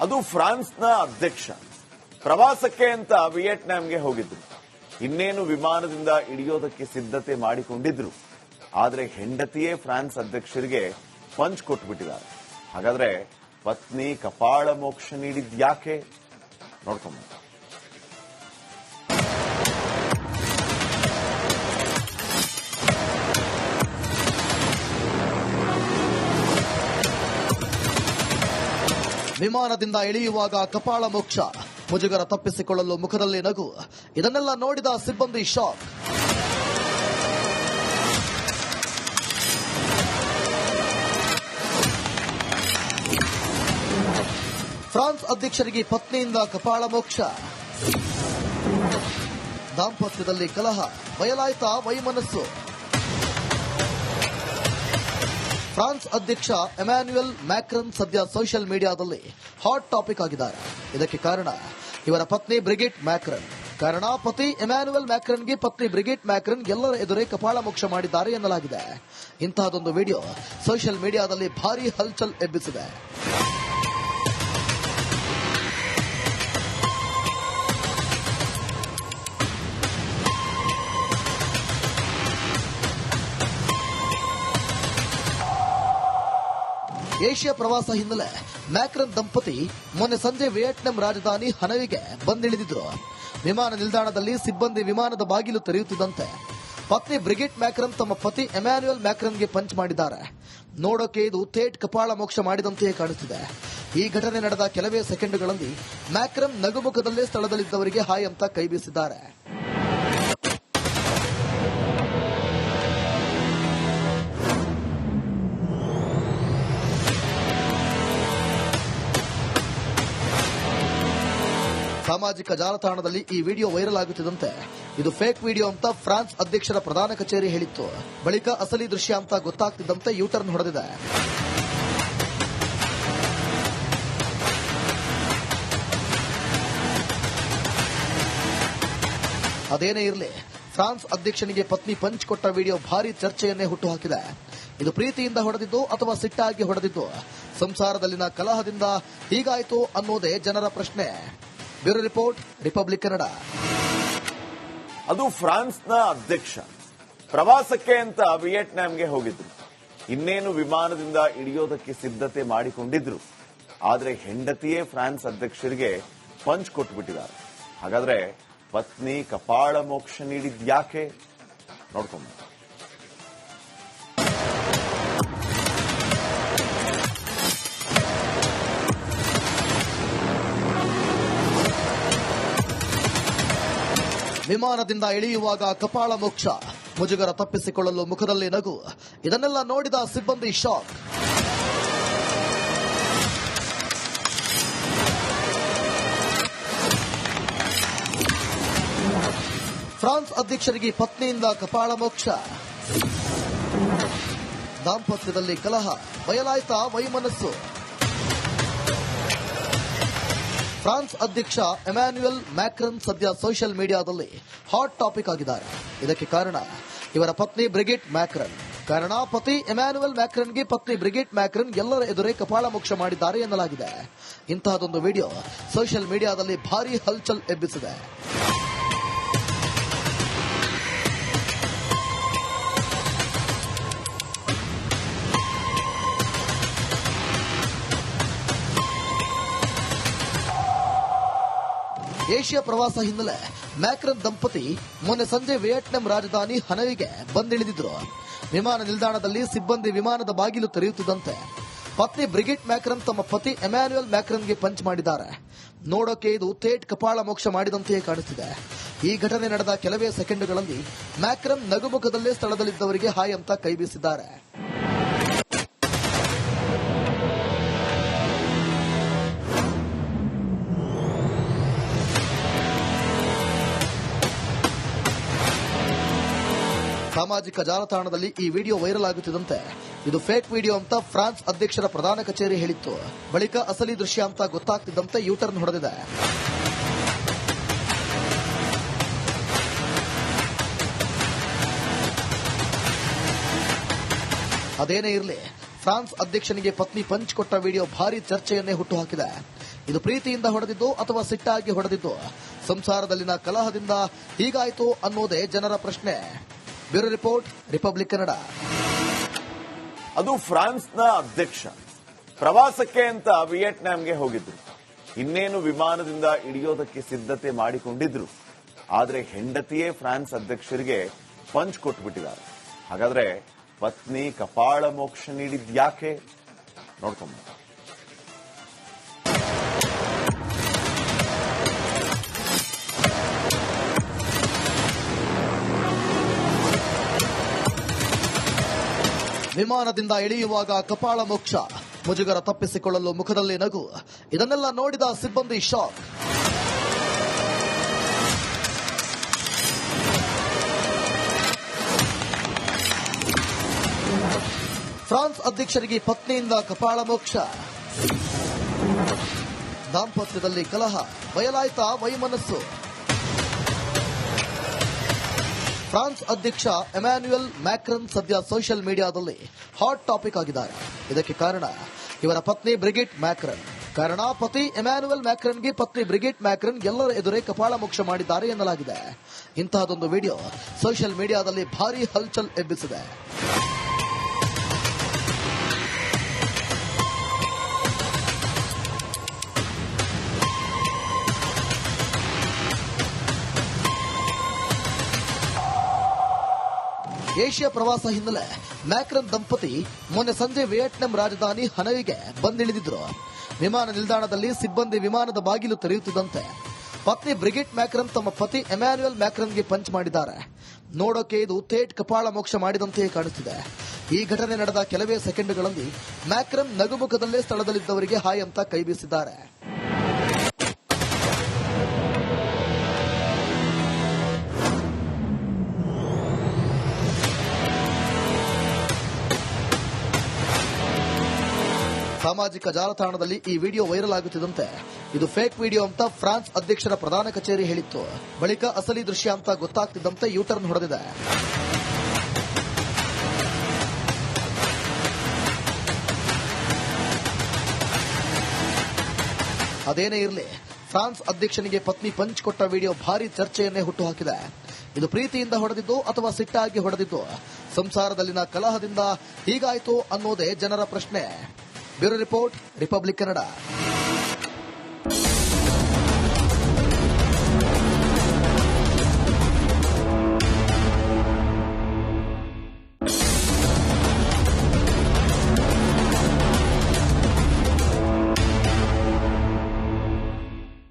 ಅದು ಫ್ರಾನ್ಸ್ನ ಅಧ್ಯಕ್ಷ ಪ್ರವಾಸಕ್ಕೆ ಅಂತ ವಿಯೆಟ್ನಾಂಗೆ ಹೋಗಿದ್ರು. ಇನ್ನೇನು ವಿಮಾನದಿಂದ ಇಳಿಯೋದಕ್ಕೆ ಸಿದ್ಧತೆ ಮಾಡಿಕೊಂಡಿದ್ರು. ಆದರೆ ಹೆಂಡತಿಯೇ ಫ್ರಾನ್ಸ್ ಅಧ್ಯಕ್ಷರಿಗೆ ಪಂಚ್ ಕೊಟ್ಬಿಟ್ಟಿದ್ದಾರೆ. ಹಾಗಾದ್ರೆ ಪತ್ನಿ ಕಪಾಳ ಮೋಕ್ಷ ನೀಡಿದ್ಯಾಕೆ ನೋಡ್ಕೊಂಬ. ವಿಮಾನದಿಂದ ಇಳಿಯುವಾಗ ಕಪಾಳ ಮೋಕ್ಷ, ಮುಜುಗರ ತಪ್ಪಿಸಿಕೊಳ್ಳಲು ಮುಖದಲ್ಲಿ ನಗು. ಇದನ್ನೆಲ್ಲ ನೋಡಿದ ಸಿಬ್ಬಂದಿ ಶಾಕ್. ಫ್ರಾನ್ಸ್ ಅಧ್ಯಕ್ಷರಿಗೆ ಪತ್ನಿಯಿಂದ ಕಪಾಳ ಮೋಕ್ಷ. ದಾಂಪತ್ಯದಲ್ಲಿ ಕಲಹ, ಬಯಲಾಯ್ತಾ ವೈಮನಸ್ಸು. ಫ್ರಾನ್ಸ್ ಅಧ್ಯಕ್ಷ ಎಮ್ಯಾನ್ಯುಯಲ್ ಮ್ಯಾಕ್ರನ್ ಸದ್ಯ ಸೋಷಿಯಲ್ ಮೀಡಿಯಾದಲ್ಲಿ ಹಾಟ್ ಟಾಪಿಕ್ ಆಗಿದ್ದಾರೆ. ಇದಕ್ಕೆ ಕಾರಣ ಇವರ ಪತ್ನಿ ಬ್ರಿಗಿಟ್ ಮ್ಯಾಕ್ರನ್. ಕಾರಣ ಪತಿ ಎಮ್ಯಾನ್ಯುಯಲ್ ಮ್ಯಾಕ್ರನ್ಗೆ ಪತ್ನಿ ಬ್ರಿಗಿಟ್ ಮ್ಯಾಕ್ರನ್ ಎಲ್ಲರ ಎದುರೇ ಕಪಾಳ ಮೋಕ್ಷ ಮಾಡಿದ್ದಾರೆ ಎನ್ನಲಾಗಿದೆ. ಇಂತಹದೊಂದು ವಿಡಿಯೋ ಸೋಷಿಯಲ್ ಮೀಡಿಯಾದಲ್ಲಿ ಭಾರೀ ಹಲ್ಚಲ್ ಎಬ್ಬಿಸಿದೆ. ಏಷ್ಯಾ ಪ್ರವಾಸ ಹಿನ್ನೆಲೆ ಮ್ಯಾಕ್ರನ್ ದಂಪತಿ ಮೊನ್ನೆ ಸಂಜೆ ವಿಯೆಟ್ನಾಂ ರಾಜಧಾನಿ ಹನೋಯಿಗೆ ಬಂದಿಳಿದಿದ್ರು. ವಿಮಾನ ನಿಲ್ದಾಣದಲ್ಲಿ ಸಿಬ್ಬಂದಿ ವಿಮಾನದ ಬಾಗಿಲು ತೆರೆಯುತ್ತಿದ್ದಂತೆ ಪತ್ನಿ ಬ್ರಿಗಿಟ್ ಮ್ಯಾಕ್ರನ್ ತಮ್ಮ ಪತಿ ಎಮ್ಯಾನ್ಯುಯಲ್ ಮ್ಯಾಕ್ರನ್ಗೆ ಪಂಚ್ ಮಾಡಿದ್ದಾರೆ. ನೋಡೋಕೆ ಇದು ಥೇಟ್ ಕಪಾಳ ಮೋಕ್ಷ ಮಾಡಿದಂತೆಯೇ ಕಾಣುತ್ತಿದೆ. ಈ ಘಟನೆ ನಡೆದ ಕೆಲವೇ ಸೆಕೆಂಡುಗಳಲ್ಲಿ ಮ್ಯಾಕ್ರನ್ ನಗುಮುಖದಲ್ಲೇ ಸ್ಥಳದಲ್ಲಿದ್ದವರಿಗೆ ಹಾಯ್ ಅಂತ ಕೈ ಬೀಸಿದ್ದಾರೆ. ಸಾಮಾಜಿಕ ಜಾಲತಾಣದಲ್ಲಿ ಈ ವಿಡಿಯೋ ವೈರಲ್ ಆಗುತ್ತಿದ್ದಂತೆ ಇದು ಫೇಕ್ ವಿಡಿಯೋ ಅಂತ ಫ್ರಾನ್ಸ್ ಅಧ್ಯಕ್ಷರ ಪ್ರಧಾನ ಕಚೇರಿ ಹೇಳಿತ್ತು. ಬಳಿಕ ಅಸಲಿ ದೃಶ್ಯ ಅಂತ ಗೊತ್ತಾಗ್ತಿದ್ದಂತೆ ಯೂಟರ್ನ್ ಹೊಡೆದಿದೆ. ಅದೇನೇ ಇರಲಿ, ಫ್ರಾನ್ಸ್ ಅಧ್ಯಕ್ಷನಿಗೆ ಪತ್ನಿ ಪಂಚ್ ಕೊಟ್ಟ ವಿಡಿಯೋ ಭಾರೀ ಚರ್ಚೆಯನ್ನೇ ಹುಟ್ಟುಹಾಕಿದೆ. ಇದು ಪ್ರೀತಿಯಿಂದ ಹೊಡೆದಿದ್ದು ಅಥವಾ ಸಿಟ್ಟಾಗಿ ಹೊಡೆದಿದ್ದು, ಸಂಸಾರದಲ್ಲಿನ ಕಲಹದಿಂದ ಹೀಗಾಯಿತು ಅನ್ನೋದೇ ಜನರ ಪ್ರಶ್ನೆ. Bureau report, republic Kannada. ಅದು ಫ್ರಾನ್ಸ್ನ ಅಧ್ಯಕ್ಷ ಪ್ರವಾಸಕ್ಕೆ ಅಂತ ವಿಯೆಟ್ನಾಂಗೆ ಹೋಗಿದ್ರು. ಇನ್ನೇನು ವಿಮಾನದಿಂದ ಇಳಿಯೋದಕ್ಕೆ ಸಿದ್ಧತೆ ಮಾಡಿಕೊಂಡಿದ್ರು. ಆದರೆ ಹೆಂಡತಿಯೇ ಫ್ರಾನ್ಸ್ ಅಧ್ಯಕ್ಷರಿಗೆ ಪಂಚ್ ಕೊಟ್ಬಿಟ್ಟಿದ್ದಾರೆ. ಹಾಗಾದ್ರೆ ಪತ್ನಿ ಕಪಾಳ ಮೋಕ್ಷ ನೀಡಿದ್ಯಾಕೆ ನೋಡ್ಕೊಂಬ. ವಿಮಾನದಿಂದ ಇಳಿಯುವಾಗ ಕಪಾಳ ಮೋಕ್ಷ, ಮುಜುಗರ ತಪ್ಪಿಸಿಕೊಳ್ಳಲು ಮುಖದಲ್ಲಿ ನಗು. ಇದನ್ನೆಲ್ಲ ನೋಡಿದ ಸಿಬ್ಬಂದಿ ಶಾಕ್. ಫ್ರಾನ್ಸ್ ಅಧ್ಯಕ್ಷರಿಗೆ ಪತ್ನಿಯಿಂದ ಕಪಾಳ ಮೋಕ್ಷ. ದಾಂಪತ್ಯದಲ್ಲಿ ಕಲಹ, ಬಯಲಾಯ್ತಾ ವೈಮನಸ್ಸು. ಫ್ರಾನ್ಸ್ ಅಧ್ಯಕ್ಷ ಎಮ್ಯಾನ್ಯುಯಲ್ ಮ್ಯಾಕ್ರನ್ ಸದ್ಯ ಸೋಷಿಯಲ್ ಮೀಡಿಯಾದಲ್ಲಿ ಹಾಟ್ ಟಾಪಿಕ್ ಆಗಿದ್ದಾರೆ. ಇದಕ್ಕೆ ಕಾರಣ ಇವರ ಪತ್ನಿ ಬ್ರಿಗಿಟ್ ಮ್ಯಾಕ್ರನ್. ಕಾರಣ ಪತಿ ಎಮ್ಯಾನ್ಯುಯಲ್ ಮ್ಯಾಕ್ರನ್ಗೆ ಪತ್ನಿ ಬ್ರಿಗಿಟ್ ಮ್ಯಾಕ್ರನ್ ಎಲ್ಲರ ಎದುರೇ ಕಪಾಳ ಮೋಕ್ಷ ಮಾಡಿದ್ದಾರೆ ಎನ್ನಲಾಗಿದೆ. ಇಂತಹದೊಂದು ವಿಡಿಯೋ ಸೋಷಿಯಲ್ ಮೀಡಿಯಾದಲ್ಲಿ ಭಾರೀ ಹಲ್ಚಲ್ ಎಬ್ಬಿಸಿದೆ. ಏಷ್ಯಾ ಪ್ರವಾಸ ಹಿನ್ನೆಲೆ ಮ್ಯಾಕ್ರನ್ ದಂಪತಿ ಮೊನ್ನೆ ಸಂಜೆ ವಿಯೆಟ್ನಾಂ ರಾಜಧಾನಿ ಹನೋಯಿಗೆ ಬಂದಿಳಿದಿದ್ರು. ವಿಮಾನ ನಿಲ್ದಾಣದಲ್ಲಿ ಸಿಬ್ಬಂದಿ ವಿಮಾನದ ಬಾಗಿಲು ತೆರೆಯುತ್ತಿದ್ದಂತೆ ಪತ್ನಿ ಬ್ರಿಗಿಟ್ ಮ್ಯಾಕ್ರನ್ ತಮ್ಮ ಪತಿ ಎಮ್ಯಾನ್ಯುಯಲ್ ಮ್ಯಾಕ್ರನ್ಗೆ ಪಂಚ್ ಮಾಡಿದ್ದಾರೆ. ನೋಡೋಕೆ ಇದು ಥೇಟ್ ಕಪಾಳ ಮೋಕ್ಷ ಮಾಡಿದಂತೆಯೇ ಕಾಣುತ್ತಿದೆ. ಈ ಘಟನೆ ನಡೆದ ಕೆಲವೇ ಸೆಕೆಂಡುಗಳಲ್ಲಿ ಮ್ಯಾಕ್ರನ್ ನಗುಮುಖದಲ್ಲೇ ಸ್ಥಳದಲ್ಲಿದ್ದವರಿಗೆ ಹಾಯ್ ಅಂತ ಕೈ ಬೀಸಿದ್ದಾರೆ. ಸಾಮಾಜಿಕ ಜಾಲತಾಣದಲ್ಲಿ ಈ ವಿಡಿಯೋ ವೈರಲ್ ಆಗುತ್ತಿದ್ದಂತೆ ಇದು ಫೇಕ್ ವಿಡಿಯೋ ಅಂತ ಫ್ರಾನ್ಸ್ ಅಧ್ಯಕ್ಷರ ಪ್ರಧಾನ ಕಚೇರಿ ಹೇಳಿತ್ತು. ಬಳಿಕ ಅಸಲಿ ದೃಶ್ಯ ಅಂತ ಗೊತ್ತಾಗ್ತಿದ್ದಂತೆ ಯೂಟರ್ನ್ ಹೊಡೆದಿದೆ. ಅದೇನೇ ಇರಲಿ, ಫ್ರಾನ್ಸ್ ಅಧ್ಯಕ್ಷನಿಗೆ ಪತ್ನಿ ಪಂಚ್ ಕೊಟ್ಟ ವಿಡಿಯೋ ಭಾರೀ ಚರ್ಚೆಯನ್ನೇ ಹುಟ್ಟುಹಾಕಿದೆ. ಇದು ಪ್ರೀತಿಯಿಂದ ಹೊಡೆದಿದ್ದು ಅಥವಾ ಸಿಟ್ಟಾಗಿ ಹೊಡೆದಿದ್ದು, ಸಂಸಾರದಲ್ಲಿನ ಕಲಹದಿಂದ ಹೀಗಾಯಿತು ಅನ್ನೋದೇ ಜನರ ಪ್ರಶ್ನೆ. Bureau report, republic Kannada. ಅದು ಫ್ರಾನ್ಸ್ನ ಅಧ್ಯಕ್ಷ ಪ್ರವಾಸಕ್ಕೆ ಅಂತ ವಿಯೆಟ್ನಾಂಗೆ ಹೋಗಿದ್ರು. ಇನ್ನೇನು ವಿಮಾನದಿಂದ ಇಳಿಯೋದಕ್ಕೆ ಸಿದ್ಧತೆ ಮಾಡಿಕೊಂಡಿದ್ರು. ಆದರೆ ಹೆಂಡತಿಯೇ ಫ್ರಾನ್ಸ್ ಅಧ್ಯಕ್ಷರಿಗೆ ಪಂಚ್ ಕೊಟ್ಬಿಟ್ಟಿದ್ದಾರೆ. ಹಾಗಾದ್ರೆ ಪತ್ನಿ ಕಪಾಳ ಮೋಕ್ಷ ನೀಡಿದ್ಯಾಕೆ ನೋಡ್ಕೊಂಬ. ವಿಮಾನದಿಂದ ಇಳಿಯುವಾಗ ಕಪಾಳ ಮೋಕ್ಷ, ಮುಜುಗರ ತಪ್ಪಿಸಿಕೊಳ್ಳಲು ಮುಖದಲ್ಲಿ ನಗು. ಇದನ್ನೆಲ್ಲ ನೋಡಿದ ಸಿಬ್ಬಂದಿ ಶಾಕ್. ಫ್ರಾನ್ಸ್ ಅಧ್ಯಕ್ಷರಿಗೆ ಪತ್ನಿಯಿಂದ ಕಪಾಳ ಮೋಕ್ಷ. ದಾಂಪತ್ಯದಲ್ಲಿ ಕಲಹ, ಬಯಲಾಯ್ತಾ ವೈಮನಸ್ಸು. ಫ್ರಾನ್ಸ್ ಅಧ್ಯಕ್ಷ ಎಮ್ಯಾನ್ಯುಯಲ್ ಮ್ಯಾಕ್ರನ್ ಸದ್ಯ ಸೋಷಿಯಲ್ ಮೀಡಿಯಾದಲ್ಲಿ ಹಾಟ್ ಟಾಪಿಕ್ ಆಗಿದ್ದಾರೆ. ಇದಕ್ಕೆ ಕಾರಣ ಇವರ ಪತ್ನಿ ಬ್ರಿಗಿಟ್ ಮ್ಯಾಕ್ರನ್. ಕಾರಣ, ಪತಿ ಎಮ್ಯಾನ್ಯುಯಲ್ ಮ್ಯಾಕ್ರನ್ಗೆ ಪತ್ನಿ ಬ್ರಿಗಿಟ್ ಮ್ಯಾಕ್ರನ್ ಎಲ್ಲರ ಎದುರೇ ಕಪಾಳ ಮೋಕ್ಷ ಮಾಡಿದ್ದಾರೆ ಎನ್ನಲಾಗಿದೆ. ಇಂತಹದೊಂದು ವಿಡಿಯೋ ಸೋಷಿಯಲ್ ಮೀಡಿಯಾದಲ್ಲಿ ಭಾರೀ ಹಲ್ಚಲ್ ಎಬ್ಬಿಸಿದೆ. ಏಷ್ಯಾ ಪ್ರವಾಸ ಹಿನ್ನೆಲೆ ಮ್ಯಾಕ್ರನ್ ದಂಪತಿ ಮೊನ್ನೆ ಸಂಜೆ ವಿಯೆಟ್ನಾಂ ರಾಜಧಾನಿ ಹನೋಯಿಗೆ ಬಂದಿಳಿದಿದ್ರು. ವಿಮಾನ ನಿಲ್ದಾಣದಲ್ಲಿ ಸಿಬ್ಬಂದಿ ವಿಮಾನದ ಬಾಗಿಲು ತೆರೆಯುತ್ತಿದ್ದಂತೆ ಪತ್ನಿ ಬ್ರಿಗಿಟ್ ಮ್ಯಾಕ್ರನ್ ತಮ್ಮ ಪತಿ ಎಮ್ಯಾನ್ಯುಯಲ್ ಮ್ಯಾಕ್ರನ್ಗೆ ಪಂಚ್ ಮಾಡಿದ್ದಾರೆ. ನೋಡೋಕೆ ಇದು ಥೇಟ್ ಕಪಾಳ ಮೋಕ್ಷ ಮಾಡಿದಂತೆಯೇ ಕಾಣುತ್ತಿದೆ. ಈ ಘಟನೆ ನಡೆದ ಕೆಲವೇ ಸೆಕೆಂಡ್ಗಳಲ್ಲಿ ಮ್ಯಾಕ್ರನ್ ನಗುಮುಖದಲ್ಲೇ ಸ್ಥಳದಲ್ಲಿದ್ದವರಿಗೆ ಹಾಯ್ ಅಂತ ಕೈ ಬೀಸಿದ್ದಾರೆ. ಸಾಮಾಜಿಕ ಜಾಲತಾಣದಲ್ಲಿ ಈ ವಿಡಿಯೋ ವೈರಲ್ ಆಗುತ್ತಿದ್ದಂತೆ ಇದು ಫೇಕ್ ವಿಡಿಯೋ ಅಂತ ಫ್ರಾನ್ಸ್ ಅಧ್ಯಕ್ಷರ ಪ್ರಧಾನ ಕಚೇರಿ ಹೇಳಿತ್ತು. ಬಳಿಕ ಅಸಲಿ ದೃಶ್ಯ ಅಂತ ಗೊತ್ತಾಗ್ತಿದ್ದಂತೆ ಯೂಟರ್ನ್ ಹೊಡೆದಿದೆ. ಅದೇನೇ ಇರಲಿ, ಫ್ರಾನ್ಸ್ ಅಧ್ಯಕ್ಷನಿಗೆ ಪತ್ನಿ ಪಂಚ್ ಕೊಟ್ಟ ವಿಡಿಯೋ ಭಾರಿ ಚರ್ಚೆಯನ್ನೇ ಹುಟ್ಟುಹಾಕಿದೆ. ಇದು ಪ್ರೀತಿಯಿಂದ ಹೊಡೆದಿದ್ದು ಅಥವಾ ಸಿಟ್ಟಾಗಿ ಹೊಡೆದಿದ್ದು, ಸಂಸಾರದಲ್ಲಿನ ಕಲಹದಿಂದ ಹೀಗಾಯಿತು ಅನ್ನೋದೇ ಜನರ ಪ್ರಶ್ನೆ. Bureau report, republic Kannada.